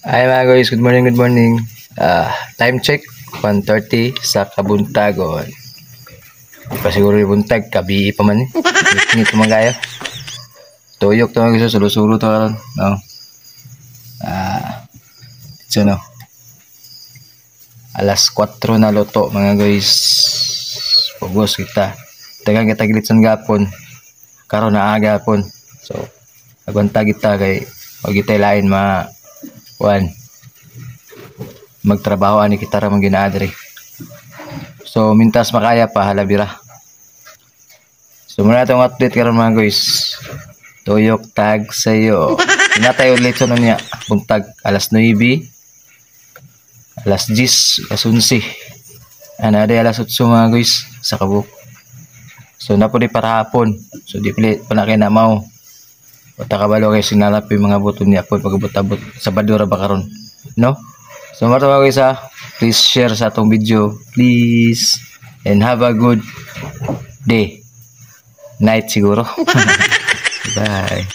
Hi mga guys, good morning, good morning. Time check, 1:30 sa kabuntagon. Di pa siguro yung buntag, kabi pa man eh. Ngit naman kaya. Tuyok to mga guys, sulo-sulo to karon. No? So no. Alas 4 na luto mga guys. Pugos kita. Tagang kita gilitsan gapon. Karon na aga pon. So, agwanta kita kay o kita lain magtrabaho ani kita ra man ginaadri. So mintas makaya pa halabira. So muna itong update karon mga guys. Tuyok tag sayo. Inatay ulit so niya buntag alas 9, alas 10, alas 11. Ana day alas 8 mga guys sa kabuk. So napo di para hapon. So di pilit pa na kay na mao. Wata kabalo kay sinalap yung mga buton niya po pagabot-abot sa badura ba karon, no? So mga guys please share sa atong video, please, and have a good day, night siguro. Bye.